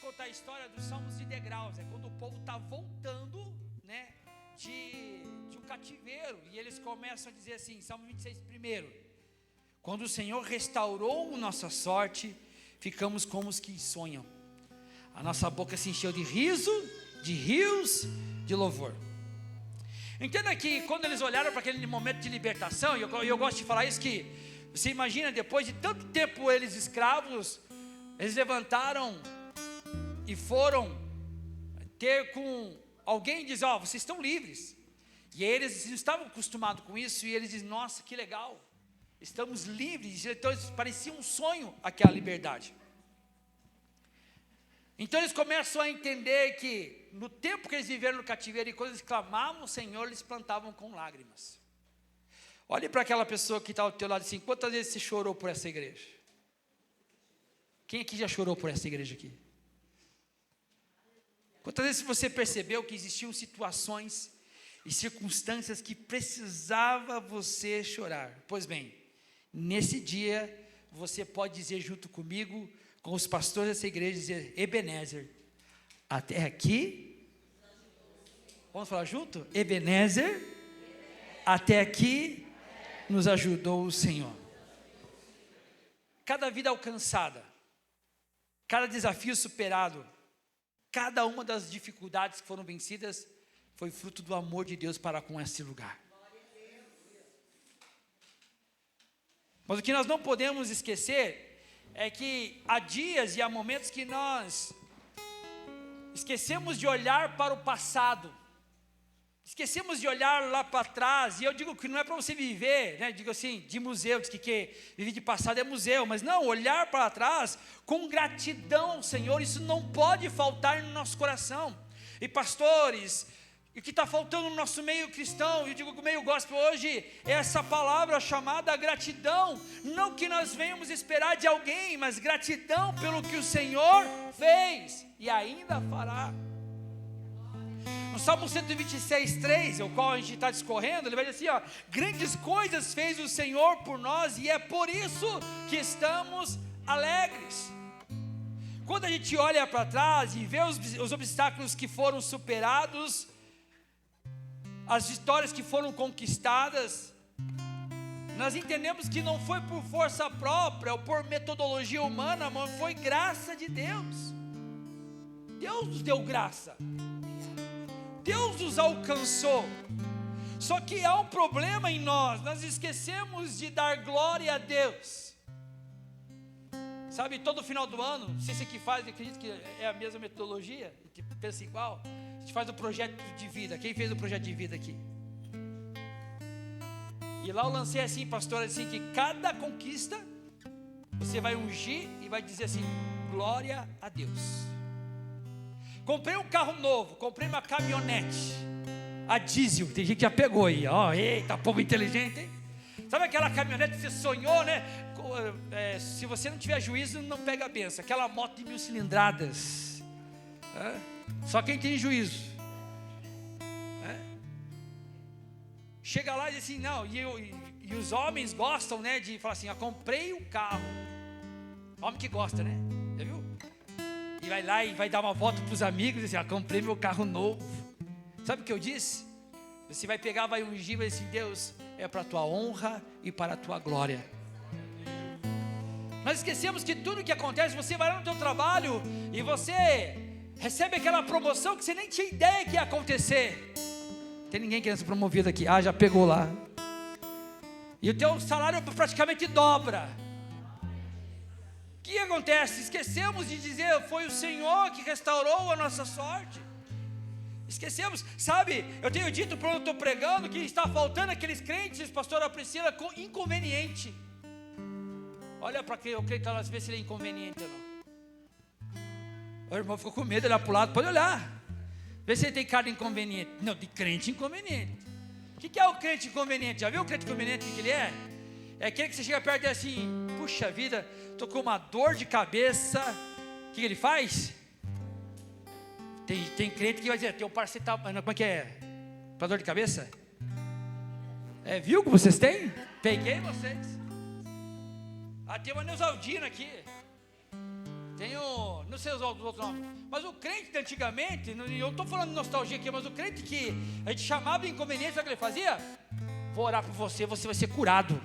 contar a história dos salmos de degraus. É quando o povo está voltando, né, de um cativeiro. E eles começam a dizer assim, Salmo 26 primeiro: quando o Senhor restaurou nossa sorte, ficamos como os que sonham. A nossa boca se encheu de riso, de rios, de louvor. Entenda que quando eles olharam para aquele momento de libertação, e eu gosto de falar isso, que você imagina, depois de tanto tempo eles escravos, eles levantaram e foram ter com alguém e dizer: ó, vocês estão livres. E eles não estavam acostumados com isso, e eles dizem: nossa, que legal, estamos livres. Então parecia um sonho aquela liberdade. Então eles começam a entender que no tempo que eles viveram no cativeiro, e quando eles clamavam ao Senhor, eles plantavam com lágrimas. Olhe para aquela pessoa que está ao teu lado assim: quantas vezes você chorou por essa igreja? Quem aqui já chorou por essa igreja aqui? Quantas vezes você percebeu que existiam situações e circunstâncias que precisava você chorar? Pois bem, nesse dia você pode dizer junto comigo, com os pastores dessa igreja, dizer: Ebenezer, até aqui, vamos falar junto? Ebenezer, até aqui nos ajudou o Senhor. Cada vida alcançada, cada desafio superado, cada uma das dificuldades que foram vencidas, foi fruto do amor de Deus para com esse lugar. Mas o que nós não podemos esquecer é que há dias e há momentos que nós esquecemos de olhar para o passado, esquecemos de olhar lá para trás. E eu digo que não é para você viver, né, digo assim, de museu, diz que viver de passado é museu, mas não, olhar para trás com gratidão, Senhor, isso não pode faltar no nosso coração. E pastores, o que está faltando no nosso meio cristão, eu digo que o meio gospel hoje, é essa palavra chamada gratidão. Não que nós venhamos esperar de alguém, mas gratidão pelo que o Senhor fez e ainda fará. No Salmo 126, 3, o qual a gente está discorrendo, ele vai dizer assim: ó, grandes coisas fez o Senhor por nós, e é por isso que estamos alegres. Quando a gente olha para trás e vê os obstáculos que foram superados, as vitórias que foram conquistadas, nós entendemos que não foi por força própria ou por metodologia humana, mas foi graça de Deus. Deus nos deu graça, Deus nos alcançou. Só que há um problema em nós esquecemos de dar glória a Deus. Sabe, todo final do ano, não sei se aqui faz, eu acredito que é a mesma metodologia, que pensa igual, a gente faz o projeto de vida. Quem fez o projeto de vida aqui? E lá eu lancei assim, pastor, assim, que cada conquista você vai ungir e vai dizer assim: glória a Deus. Comprei um carro novo, comprei uma caminhonete a diesel, tem gente que já pegou aí, ó, eita, povo inteligente, hein? Sabe aquela caminhonete que você sonhou, né? Se você não tiver juízo, não pega a benção. Aquela moto de 1000 cilindradas, só quem tem juízo. Chega lá e diz assim, não, e os homens gostam, né, de falar assim: eu comprei um carro. Homem que gosta, né? Já viu? E vai lá e vai dar uma volta para os amigos e diz assim: comprei meu carro novo. Sabe o que eu disse? Você vai pegar, vai ungir, vai dizer assim: Deus, é para a tua honra e para a tua glória. Nós esquecemos que tudo que acontece, você vai lá no teu trabalho e você recebe aquela promoção que você nem tinha ideia que ia acontecer. Tem ninguém querendo ser promovido aqui? Ah, já pegou lá. E o teu salário praticamente dobra. O que acontece? Esquecemos de dizer: foi o Senhor que restaurou a nossa sorte. Esquecemos, sabe, eu tenho dito quando eu estou pregando que está faltando aqueles crentes, pastora Priscila, com inconveniente. Olha para quem eu creio que ela vê se ele é inconveniente ou não. O irmão ficou com medo, olhar para o lado, pode olhar, vê se ele tem cara de inconveniente. Não, de crente inconveniente. O que é o crente inconveniente? Já viu o crente inconveniente que ele é? É aquele que você chega perto e diz assim: puxa vida, estou com uma dor de cabeça. O que ele faz? Tem crente que vai dizer: tem um paracetamol, como é que é? Para dor de cabeça? Viu que vocês têm? Peguei vocês. Tem uma Neusaldina aqui. não sei os outros nomes, mas o crente de antigamente, eu não estou falando de nostalgia aqui, mas o crente que a gente chamava de inconveniente, sabe o que ele fazia? Vou orar por você, você vai ser curado.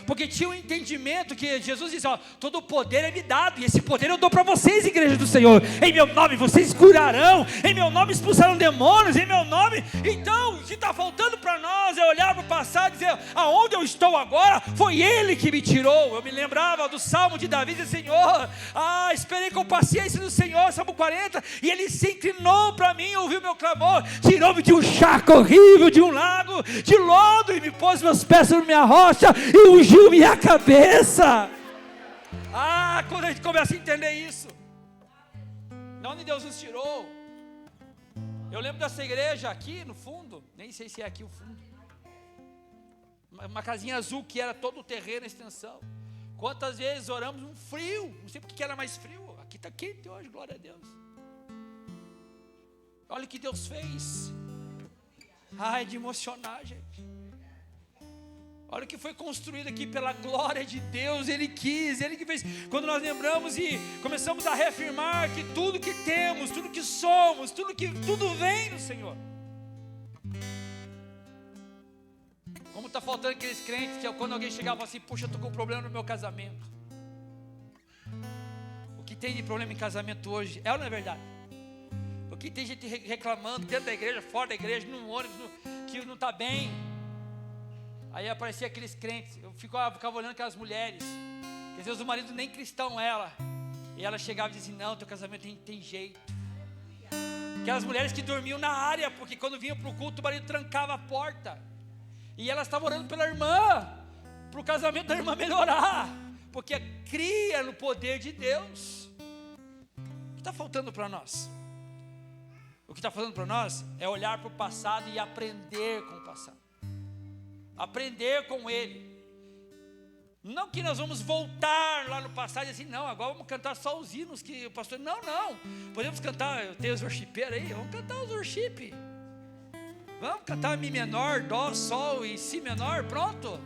Porque tinha um entendimento que Jesus disse, ó, todo o poder é me dado, e esse poder eu dou para vocês, igreja do Senhor. Em meu nome vocês curarão, em meu nome expulsarão demônios, em meu nome. Então, o que está faltando para nós é olhar para o passado e dizer, aonde eu estou agora, foi Ele que me tirou. Eu me lembrava do Salmo de Davi, dizendo, Senhor, esperei com paciência do Senhor, Salmo 40, e Ele se inclinou para mim, ouviu meu clamor, tirou-me de um charco horrível, de um lago, de lodo, e me pôs meus pés sobre minha rocha, e ungiu minha cabeça. Quando a gente começa a entender isso, de onde Deus nos tirou. Eu lembro dessa igreja aqui no fundo, nem sei se é aqui o fundo, uma casinha azul que era todo o terreno, a extensão. Quantas vezes oramos um frio, não sei porque que era mais frio, aqui está quente hoje, glória a Deus. Olha o que Deus fez. É de emocionar, gente. Olha o que foi construído aqui pela glória de Deus. Ele quis, Ele que fez. Quando nós lembramos e começamos a reafirmar que tudo que temos, tudo que somos, tudo vem do Senhor. Como está faltando aqueles crentes que quando alguém chegava e fala assim, puxa, eu estou com um problema no meu casamento. O que tem de problema em casamento hoje, é ou não é verdade? O que tem gente reclamando dentro da igreja, fora da igreja, no ônibus, que não está bem. Aí aparecia aqueles crentes, eu ficava olhando aquelas mulheres, que às vezes o marido nem cristão ela, e ela chegava e dizia assim, não, teu casamento tem jeito. Aquelas mulheres que dormiam na área, porque quando vinham para o culto o marido trancava a porta, e elas estavam orando pela irmã, para o casamento da irmã melhorar, porque cria no poder de Deus. O que está faltando para nós? O que está faltando para nós é olhar para o passado e aprender com o passado. Aprender com Ele. Não que nós vamos voltar lá no passado e assim, não, agora vamos cantar só os hinos que o pastor... Não, podemos cantar, eu tenho os worshipeiros aí, vamos cantar os worship. Vamos cantar Mi menor, Dó, Sol e Si menor, pronto.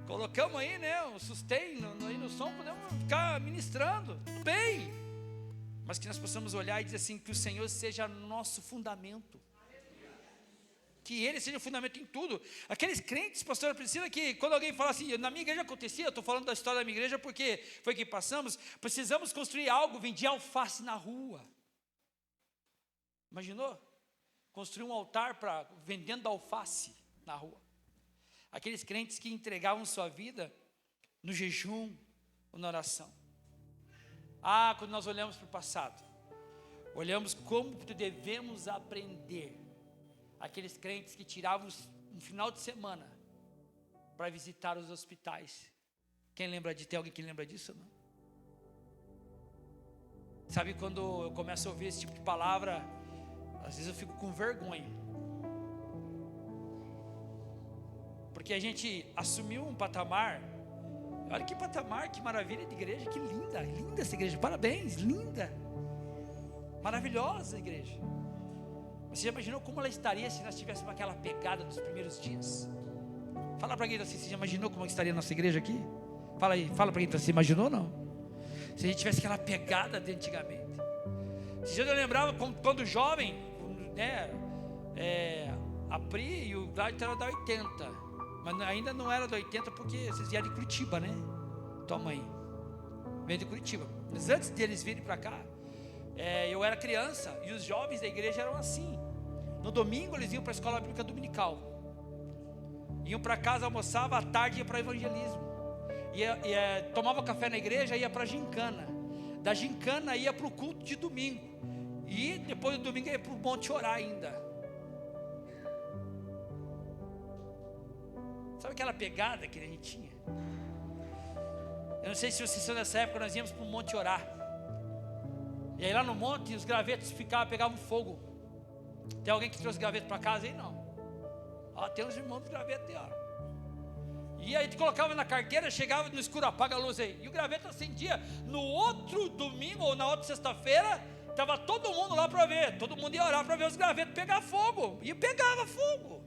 Colocamos aí, né, o sustain aí no som, podemos ficar ministrando, tudo bem. Mas que nós possamos olhar e dizer assim, que o Senhor seja nosso fundamento. Que Ele seja o fundamento em tudo. Aqueles crentes, pastora Priscila, que quando alguém fala assim, na minha igreja acontecia, eu estou falando da história da minha igreja porque foi que passamos, precisamos construir algo, vendia alface na rua. Imaginou? Construir um altar vendendo alface na rua. Aqueles crentes que entregavam sua vida no jejum ou na oração. Quando nós olhamos para o passado, olhamos como devemos aprender. Aqueles crentes que tiravam um final de semana para visitar os hospitais. Quem lembra tem alguém que lembra disso? Não? Sabe, quando eu começo a ouvir esse tipo de palavra, às vezes eu fico com vergonha. Porque a gente assumiu um patamar. Olha que patamar, que maravilha de igreja, que linda essa igreja, parabéns, linda, maravilhosa igreja. Você já imaginou como ela estaria se nós tivéssemos aquela pegada dos primeiros dias? Fala para quem está assim, você já imaginou como estaria a nossa igreja aqui? Fala para quem está assim, imaginou ou não? Se a gente tivesse aquela pegada de antigamente. Eu lembrava quando jovem, né, a Pri e o Glad eram da 80, mas ainda não era da 80 porque vocês vieram de Curitiba, né? Tua mãe veio de Curitiba. Mas antes deles virem para cá, eu era criança e os jovens da igreja eram assim. No domingo eles iam para a escola bíblica dominical, iam para casa, almoçava, à tarde ia para evangelismo, tomava café na igreja, ia para a gincana, da gincana ia para o culto de domingo, e depois do domingo ia para o monte orar ainda. Sabe aquela pegada que a gente tinha? Eu não sei se vocês são dessa época, nós íamos para o monte orar. E aí lá no monte os gravetos pegavam fogo. Tem alguém que trouxe graveto para casa aí? Não. Tem uns irmãos dos gravetos aí, ó. E aí tu colocava na carteira, chegava no escuro, apaga a luz aí. E o graveto acendia. No outro domingo ou na outra sexta-feira, estava todo mundo lá para ver. Todo mundo ia orar para ver os gravetos pegar fogo. E pegava fogo.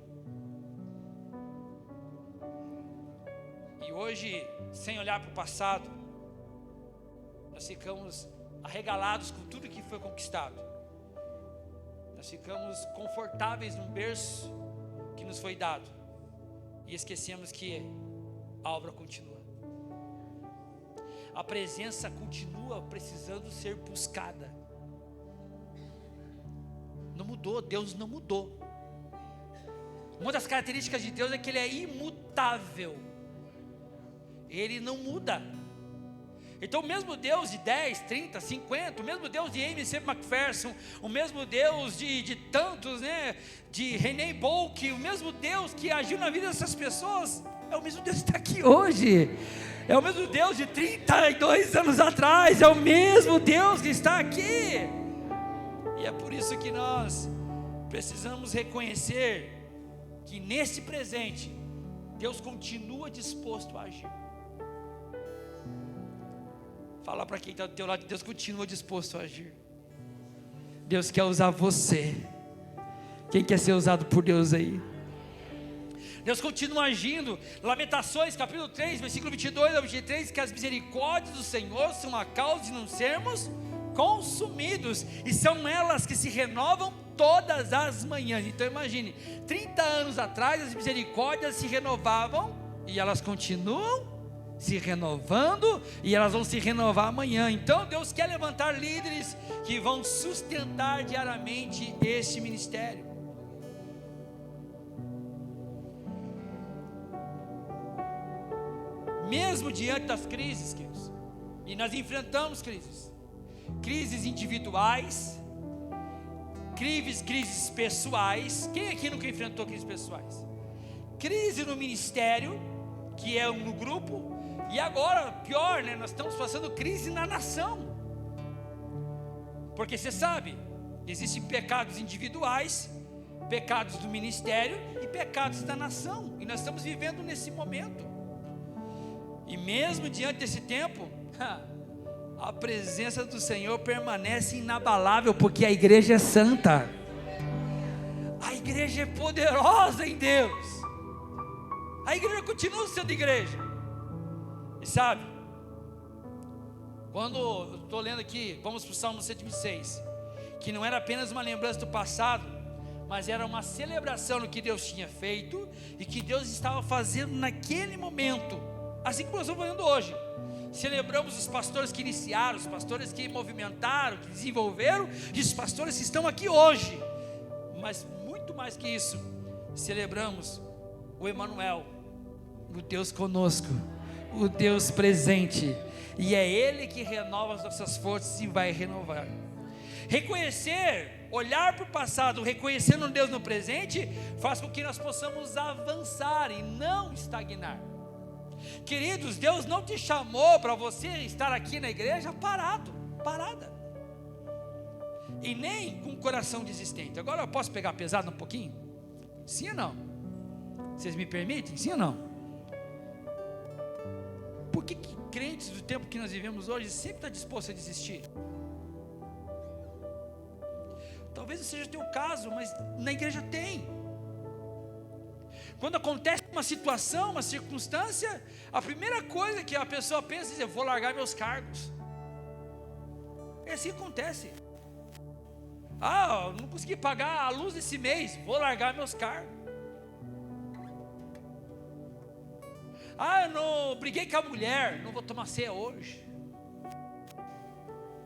E hoje, sem olhar para o passado, nós ficamos arregalados com tudo que foi conquistado. Nós ficamos confortáveis num berço que nos foi dado e esquecemos que a obra continua. A presença continua precisando ser buscada. Não mudou, Deus não mudou. Uma das características de Deus é que Ele é imutável. Ele não muda. Então o mesmo Deus de 10, 30, 50, o mesmo Deus de A.M.C. Macpherson, o mesmo Deus de tantos, né, de René Bolk, o mesmo Deus que agiu na vida dessas pessoas, é o mesmo Deus que está aqui hoje. É o mesmo Deus de 32 anos atrás, é o mesmo Deus que está aqui. E é por isso que nós precisamos reconhecer que nesse presente, Deus continua disposto a agir. Fala para quem está do teu lado, Deus continua disposto a agir. Deus quer usar você. Quem quer ser usado por Deus aí? Deus continua agindo. Lamentações capítulo 3, versículo 22 ao 23, que as misericórdias do Senhor são a causa de não sermos consumidos, e são elas que se renovam todas as manhãs. Então imagine, 30 anos atrás as misericórdias se renovavam, e elas continuam se renovando, e elas vão se renovar amanhã. Então Deus quer levantar líderes que vão sustentar diariamente este ministério. Mesmo diante das crises, queridos, e nós enfrentamos crises individuais, crises pessoais. Quem aqui nunca enfrentou crises pessoais? Crise no ministério, que é no grupo, e agora, pior, né, nós estamos passando crise na nação, porque você sabe, existem pecados individuais, pecados do ministério e pecados da nação, e nós estamos vivendo nesse momento. E mesmo diante desse tempo, a presença do Senhor permanece inabalável, porque a igreja é santa, a igreja é poderosa em Deus, a igreja continua sendo igreja. E sabe, quando eu estou lendo aqui, vamos para o Salmo 106, que não era apenas uma lembrança do passado, mas era uma celebração do que Deus tinha feito e que Deus estava fazendo naquele momento, assim como nós estamos fazendo hoje. Celebramos os pastores que iniciaram, os pastores que movimentaram, que desenvolveram, e os pastores que estão aqui hoje. Mas muito mais que isso, celebramos o Emanuel, o Deus conosco, o Deus presente, e é Ele que renova as nossas forças e vai renovar. Reconhecer, olhar para o passado, reconhecendo Deus no presente, faz com que nós possamos avançar e não estagnar. Queridos, Deus não te chamou para você estar aqui na igreja parada, e nem com o coração desistente. Agora eu posso pegar pesado um pouquinho? Sim ou não? Vocês me permitem? Sim ou não? Por que crentes do tempo que nós vivemos hoje sempre está disposto a desistir? Talvez não seja o teu caso, mas na igreja tem. Quando acontece uma situação, uma circunstância, a primeira coisa que a pessoa pensa é: eu vou largar meus cargos. É assim que acontece. Não consegui pagar a luz esse mês, vou largar meus cargos. Eu não briguei com a mulher, não vou tomar ceia hoje.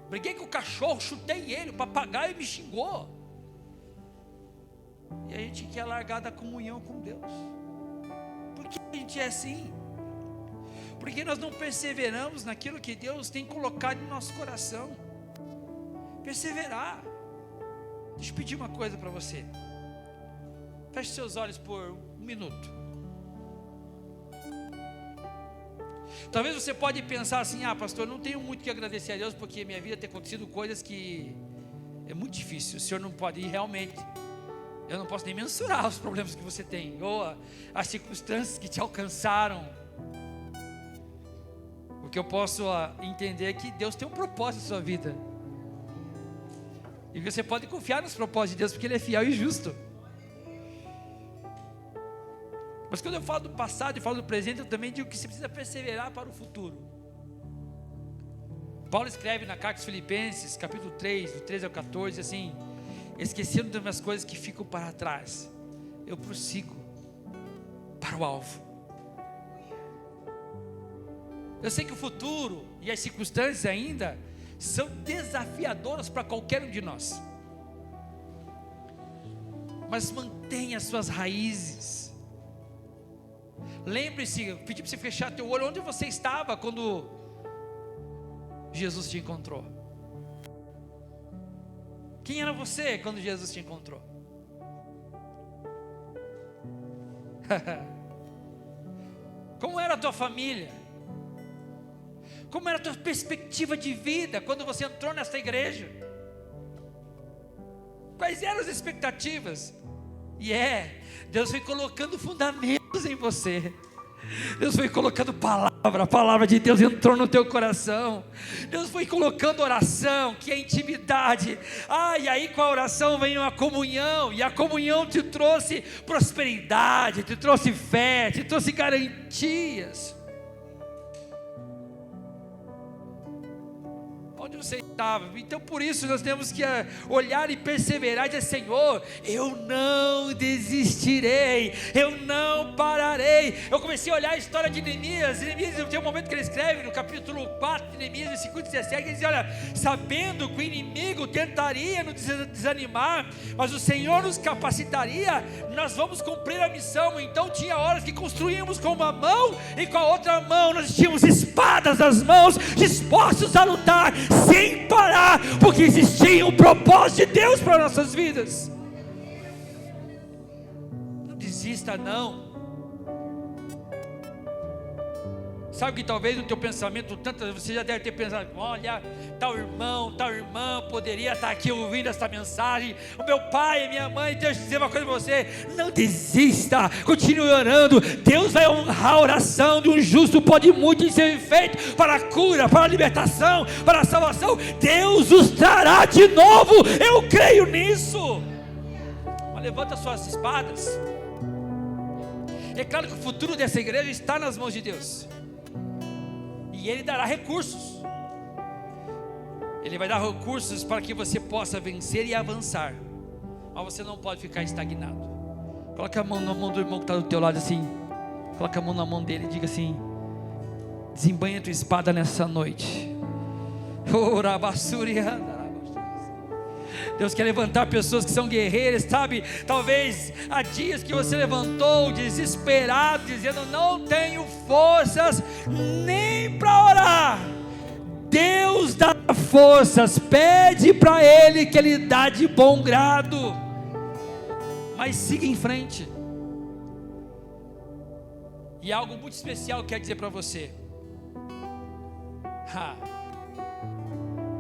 Briguei com o cachorro, chutei ele, o papagaio me xingou. E a gente quer largar da comunhão com Deus. Por que a gente é assim? Porque nós não perseveramos naquilo que Deus tem colocado em nosso coração. Perseverar. Deixa eu pedir uma coisa para você. Feche seus olhos por um minuto. Talvez você pode pensar assim: pastor, não tenho muito que agradecer a Deus, porque minha vida tem acontecido coisas que é muito difícil, o senhor não pode ir. Realmente, eu não posso nem mensurar os problemas que você tem, ou as circunstâncias que te alcançaram. O que eu posso entender é que Deus tem um propósito na sua vida, e você pode confiar nos propósitos de Deus, porque Ele é fiel e justo. Mas quando eu falo do passado e falo do presente, eu também digo que você precisa perseverar para o futuro. Paulo escreve na carta aos Filipenses, capítulo 3, do 13 ao 14, assim: esquecendo das minhas coisas que ficam para trás, eu prossigo para o alvo. Eu sei que o futuro e as circunstâncias ainda são desafiadoras para qualquer um de nós, mas mantenha as suas raízes. Lembre-se, eu pedi para você fechar teu olho, onde você estava quando Jesus te encontrou? Quem era você quando Jesus te encontrou? Como era a tua família? Como era a tua perspectiva de vida quando você entrou nesta igreja? Quais eram as expectativas? Deus foi colocando fundamentos em você. Deus foi colocando palavra, a palavra de Deus entrou no teu coração. Deus foi colocando oração, que é intimidade. E aí com a oração vem uma comunhão, e a comunhão te trouxe prosperidade, te trouxe fé, te trouxe garantias. Onde você estava? Então por isso nós temos que olhar e perseverar e dizer: Senhor, eu não desistirei, eu não pararei. Eu comecei a olhar a história de Neemias. Tem um momento que ele escreve no capítulo 4 de Neemias, versículo 17, ele diz: olha, sabendo que o inimigo tentaria nos desanimar, mas o Senhor nos capacitaria, nós vamos cumprir a missão. Então tinha horas que construíamos com uma mão, e com a outra mão nós tínhamos espadas nas mãos, dispostos a lutar sem parar, porque existia um propósito de Deus para nossas vidas. Não desista não. Sabe que talvez no teu pensamento, você já deve ter pensado: olha, tal irmão, tal irmã poderia estar aqui ouvindo esta mensagem. O meu pai e minha mãe. Deus dizer uma coisa para você: não desista, continue orando. Deus vai honrar a oração de um justo, pode muito em ser feito para a cura, para a libertação, para a salvação. Deus os trará de novo, eu creio nisso. Mas levanta suas espadas. É claro que o futuro dessa igreja está nas mãos de Deus, e Ele dará recursos. Ele vai dar recursos para que você possa vencer e avançar. Mas você não pode ficar estagnado. Coloca a mão na mão do irmão que está do teu lado assim. Coloca a mão na mão dele e diga assim: desembanha a tua espada nessa noite. Deus quer levantar pessoas que são guerreiras, sabe? Talvez há dias que você levantou desesperado, dizendo: não tenho forças nem para orar. Deus dá forças, pede para Ele que Ele dá de bom grado. Mas siga em frente. E algo muito especial eu quero dizer para você.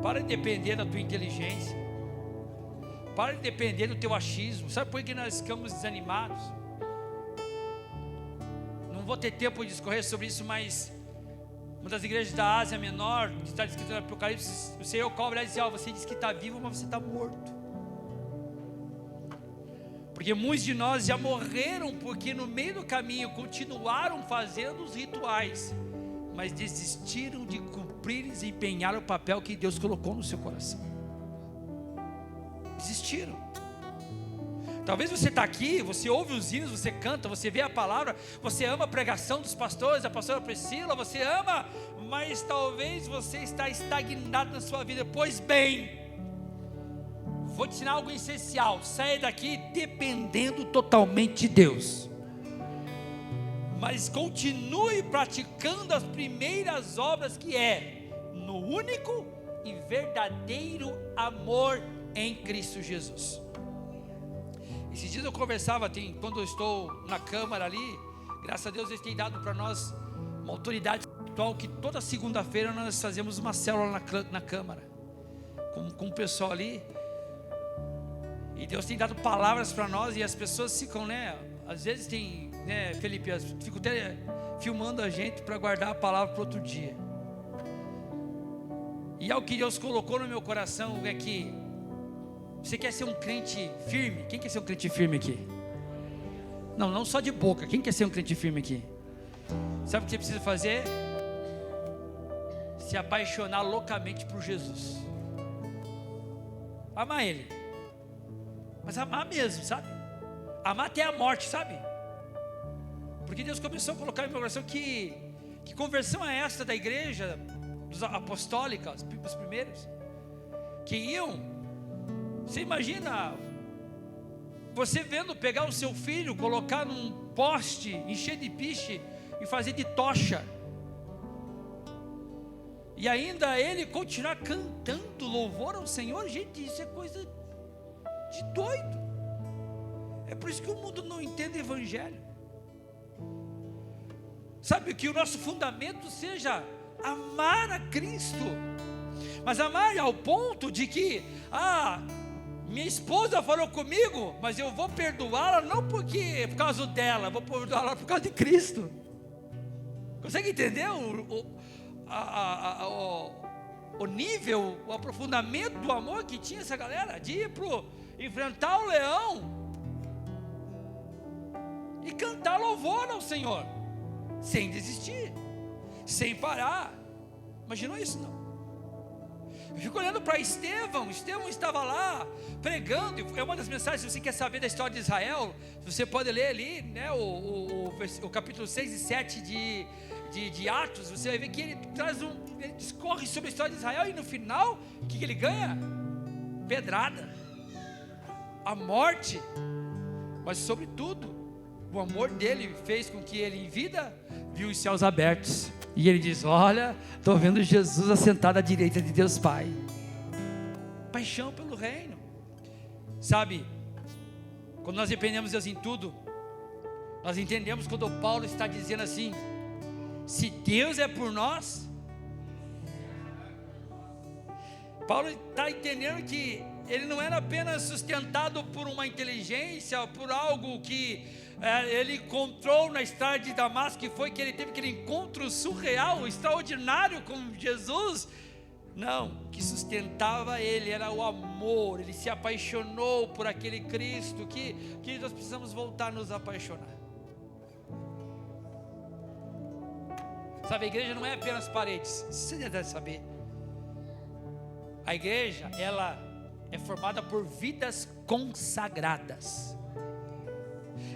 Para de depender da tua inteligência. Para de depender do teu achismo. Sabe por que nós ficamos desanimados? Não vou ter tempo de discorrer sobre isso, mas uma das igrejas da Ásia Menor, que está escrito no Apocalipse, o Senhor cobra e diz: você diz que está vivo, mas você está morto. Porque muitos de nós já morreram, porque no meio do caminho continuaram fazendo os rituais, mas desistiram de cumprir e desempenhar o papel que Deus colocou no seu coração. Desistiram. Talvez você está aqui, você ouve os hinos, você canta, você vê a palavra, você ama a pregação dos pastores, da pastora Priscila, você ama, mas talvez você está estagnado na sua vida. Pois bem, vou te ensinar algo essencial. Saia daqui dependendo totalmente de Deus, mas continue praticando as primeiras obras, que é no único e verdadeiro amor em Cristo Jesus. Esses dias eu conversava, quando eu estou na câmara ali, graças a Deus Ele tem dado para nós uma autoridade espiritual, que toda segunda-feira nós fazemos uma célula na câmara, com o pessoal ali, e Deus tem dado palavras para nós, e as pessoas ficam, às vezes tem, Felipe, ficam até filmando a gente para guardar a palavra para outro dia. E algo que Deus colocou no meu coração é que você quer ser um crente firme? Quem quer ser um crente firme aqui? Não só de boca. Quem quer ser um crente firme aqui? Sabe o que você precisa fazer? Você se apaixonar loucamente por Jesus. Amar Ele. Mas amar mesmo, sabe? Amar até a morte, sabe? Porque Deus começou a colocar em meu coração que conversão é essa da igreja, dos apostólicos, os primeiros, que iam, você imagina, você vendo pegar o seu filho, colocar num poste, encher de piche e fazer de tocha, e ainda ele continuar cantando louvor ao Senhor. Gente, isso é coisa de doido. É por isso que o mundo não entende o evangelho. Sabe, que o nosso fundamento seja amar a Cristo, mas amar ao ponto de que, minha esposa falou comigo, mas eu vou perdoá-la não por causa dela, vou perdoá-la por causa de Cristo. Consegue entender o nível, o aprofundamento do amor que tinha essa galera, de ir enfrentar o leão e cantar louvor ao Senhor, sem desistir, sem parar. Imaginou isso? Não. Eu fico olhando para Estevão estava lá pregando, é uma das mensagens. Se você quer saber da história de Israel, você pode ler ali, né, o capítulo 6 e 7 de Atos. Você vai ver que ele discorre sobre a história de Israel, e no final, o que ele ganha? Pedrada, a morte, mas sobretudo, o amor dele fez com que ele, em vida, viu os céus abertos, e ele diz: olha, estou vendo Jesus assentado à direita de Deus Pai. Paixão pelo reino. Sabe, quando nós dependemos de Deus em tudo, nós entendemos quando Paulo está dizendo assim: se Deus é por nós. Paulo está entendendo que ele não era apenas sustentado por uma inteligência, por algo que ele encontrou na estrada de Damasco, que foi que ele teve aquele encontro surreal, extraordinário com Jesus. Não, o que sustentava ele era o amor. Ele se apaixonou por aquele Cristo que nós precisamos voltar a nos apaixonar. Sabe, a igreja não é apenas paredes, você já deve saber. A igreja, ela é formada por vidas consagradas,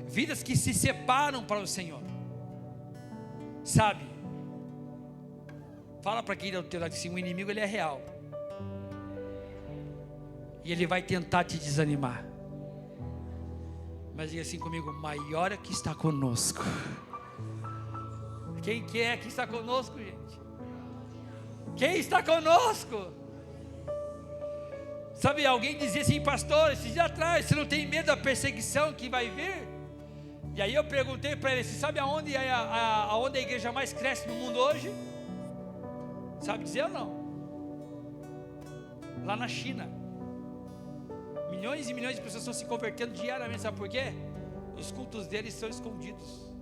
vidas que se separam para o Senhor. Sabe, fala para quem é do teu lado assim: o inimigo, ele é real, e ele vai tentar te desanimar, mas diga assim comigo: maior é que está conosco. Quem que é que está conosco, gente? Quem está conosco? Sabe, alguém dizia assim: pastor, esses dias atrás, você não tem medo da perseguição que vai vir? E aí eu perguntei para ele: você sabe aonde a igreja mais cresce no mundo hoje? Sabe dizer ou não? Lá na China. Milhões e milhões de pessoas estão se convertendo diariamente. Sabe por quê? Os cultos deles são escondidos.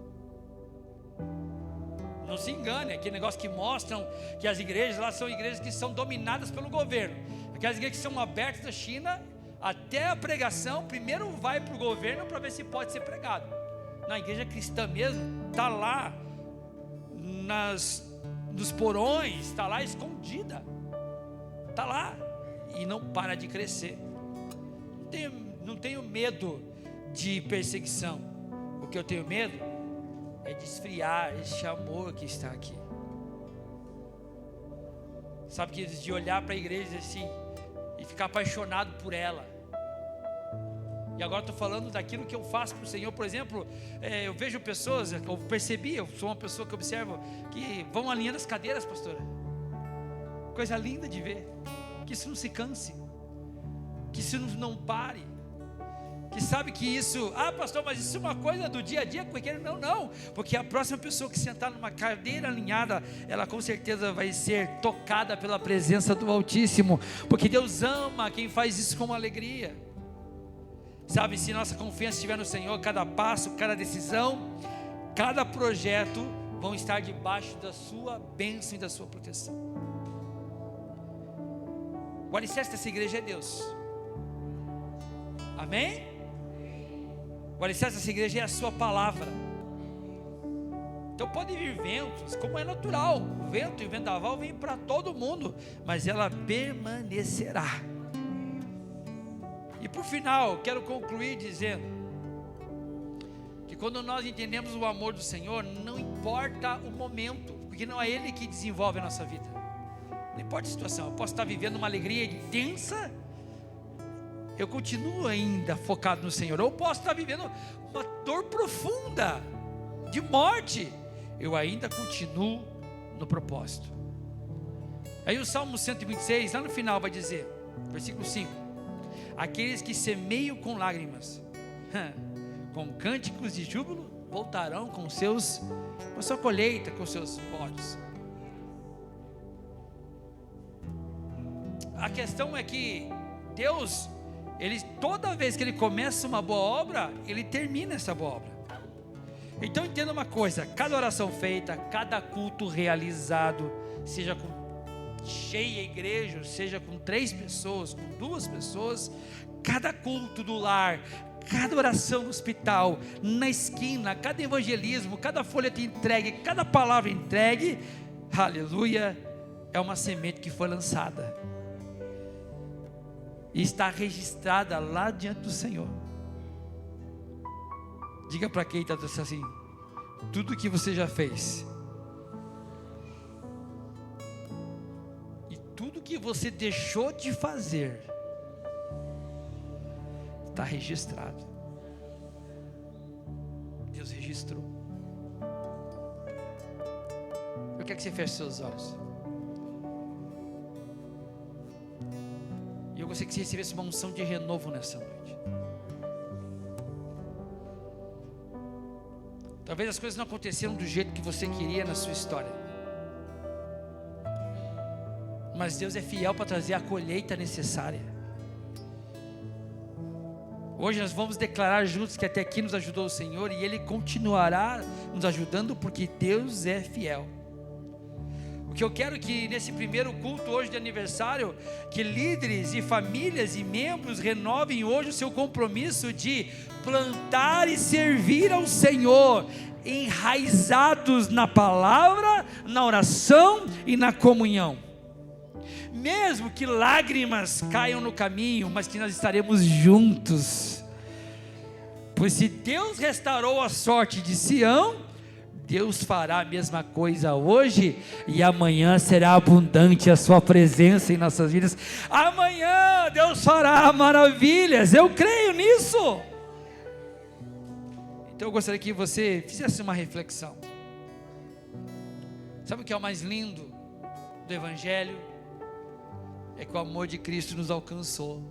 Não se engane, aquele negócio que mostram que as igrejas lá são igrejas que são dominadas pelo governo. Aquelas igrejas que são abertas da China, até a pregação primeiro vai para o governo para ver se pode ser pregado. Na igreja cristã mesmo, está lá nos porões, está lá escondida, está lá e não para de crescer. Não tenho medo de perseguição. O que eu tenho medo é de esfriar esse amor que está aqui. Sabe, que de olhar para a igreja assim e ficar apaixonado por ela. E agora estou falando daquilo que eu faço para o Senhor. Por exemplo, eu vejo pessoas, eu percebi, eu sou uma pessoa que observo, que vão alinhando as cadeiras, pastora. Coisa linda de ver. Que isso não se canse, que isso não pare, que sabe que isso, pastor, mas isso é uma coisa do dia a dia, porque não, porque a próxima pessoa que sentar numa cadeira alinhada, ela com certeza vai ser tocada pela presença do Altíssimo, porque Deus ama quem faz isso com alegria. Sabe, se nossa confiança estiver no Senhor, cada passo, cada decisão, cada projeto vão estar debaixo da sua bênção e da sua proteção. O alicerce dessa igreja é Deus. Amém? O alicerce dessa igreja é a sua palavra. Então pode vir ventos, como é natural, o vento e o vendaval vem para todo mundo, mas ela permanecerá. E por final, quero concluir dizendo que quando nós entendemos o amor do Senhor, não importa o momento, porque não é Ele que desenvolve a nossa vida, não importa a situação. Eu posso estar vivendo uma alegria intensa, eu continuo ainda focado no Senhor. Eu posso estar vivendo uma dor profunda, de morte, eu ainda continuo no propósito. Aí o Salmo 126, lá no final vai dizer, versículo 5: aqueles que semeiam com lágrimas, com cânticos de júbilo, voltarão com sua colheita, com seus podes. A questão é que Deus, toda vez que Ele começa uma boa obra, Ele termina essa boa obra. Então entenda uma coisa: cada oração feita, cada culto realizado, seja com cheia a igreja, seja com 3 pessoas, com 2 pessoas, cada culto do lar, cada oração no hospital, na esquina, cada evangelismo, cada folheto entregue, cada palavra entregue, aleluia, é uma semente que foi lançada e está registrada lá diante do Senhor. Diga para quem está dizendo assim: tudo que você já fez e tudo que você deixou de fazer está registrado. Deus registrou. Eu quero que você feche seus olhos. E eu gostaria que você recebesse uma unção de renovo nessa noite. Talvez as coisas não aconteceram do jeito que você queria na sua história, mas Deus é fiel para trazer a colheita necessária. Hoje nós vamos declarar juntos que até aqui nos ajudou o Senhor, e Ele continuará nos ajudando, porque Deus é fiel. O que eu quero que nesse primeiro culto hoje de aniversário, que líderes e famílias e membros renovem hoje o seu compromisso de plantar e servir ao Senhor, enraizados na palavra, na oração e na comunhão. Mesmo que lágrimas caiam no caminho, mas que nós estaremos juntos. Pois se Deus restaurou a sorte de Sião, Deus fará a mesma coisa hoje, e amanhã será abundante a sua presença em nossas vidas. Amanhã Deus fará maravilhas, eu creio nisso. Então eu gostaria que você fizesse uma reflexão. Sabe o que é o mais lindo do Evangelho? É que o amor de Cristo nos alcançou,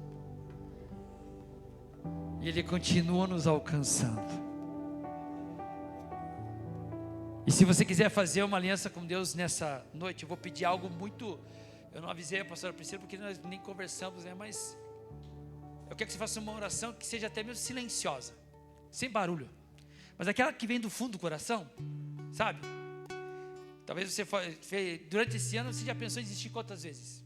e Ele continua nos alcançando. E se você quiser fazer uma aliança com Deus nessa noite, eu vou pedir algo muito... Eu não avisei a pastora Priscila porque nós nem conversamos, né? Mas eu quero que você faça uma oração que seja até mesmo silenciosa, sem barulho, mas aquela que vem do fundo do coração, sabe? Talvez você durante esse ano você já pensou em desistir quantas vezes?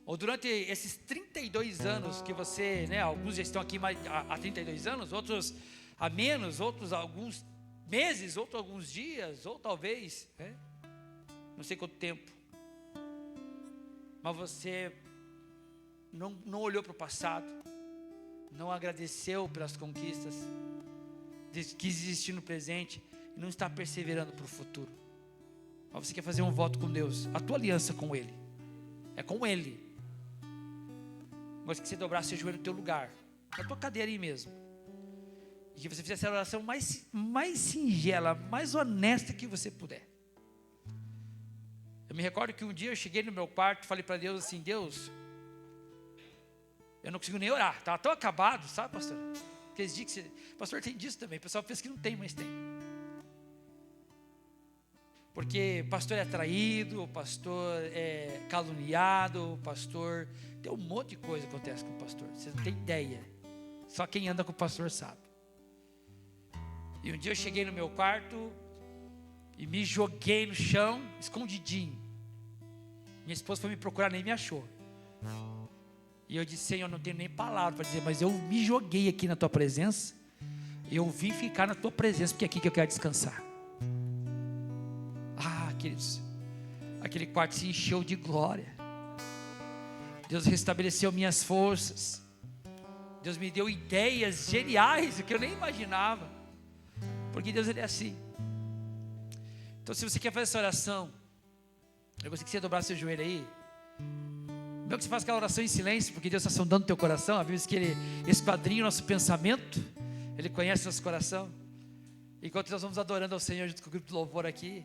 Ou durante esses 32 anos que você, né? Alguns já estão aqui há 32 anos, outros há menos, outros há alguns meses, outros alguns dias, ou talvez, não sei quanto tempo, mas você não olhou para o passado, não agradeceu pelas conquistas, quis desistir no presente e não está perseverando para o futuro. Mas você quer fazer um voto com Deus, a tua aliança com Ele é com Ele. Gosto que você dobrasse seu joelho no teu lugar, na tua cadeira aí mesmo, e que você fizesse a oração mais singela, mais honesta que você puder. Eu me recordo que um dia eu cheguei no meu quarto e falei para Deus assim: Deus, eu não consigo nem orar, estava tão acabado, sabe, pastor? Aqueles dias que pastor, tem disso também, o pessoal pensa que não tem, mas tem. Porque pastor é traído, o pastor é caluniado, o pastor... Tem um monte de coisa que acontece com o pastor, você não tem ideia. Só quem anda com o pastor sabe. E um dia eu cheguei no meu quarto e me joguei no chão, escondidinho. Minha esposa foi me procurar, nem me achou. E eu disse: Senhor, eu não tenho nem palavra para dizer, mas eu me joguei aqui na tua presença. Eu vim ficar na tua presença, porque é aqui que eu quero descansar. queridos, aquele quarto se encheu de glória. Deus restabeleceu minhas forças. Deus me deu ideias geniais, que eu nem imaginava. Porque Deus, Ele é assim. Então, se você quer fazer essa oração, eu gostaria que você dobrasse seu joelho aí. Não que você faça aquela oração em silêncio, porque Deus está sondando o teu coração. A Bíblia diz que Ele esquadrinha o nosso pensamento. Ele conhece o nosso coração. Enquanto nós vamos adorando ao Senhor junto com o grupo de louvor aqui,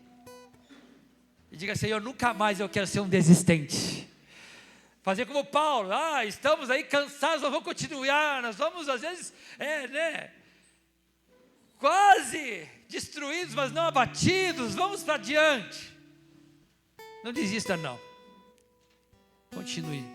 e diga: Senhor, nunca mais eu quero ser um desistente. Fazer como Paulo: estamos aí cansados, nós vamos continuar, nós vamos às vezes, quase destruídos, mas não abatidos, vamos para diante. Não desista não, continue.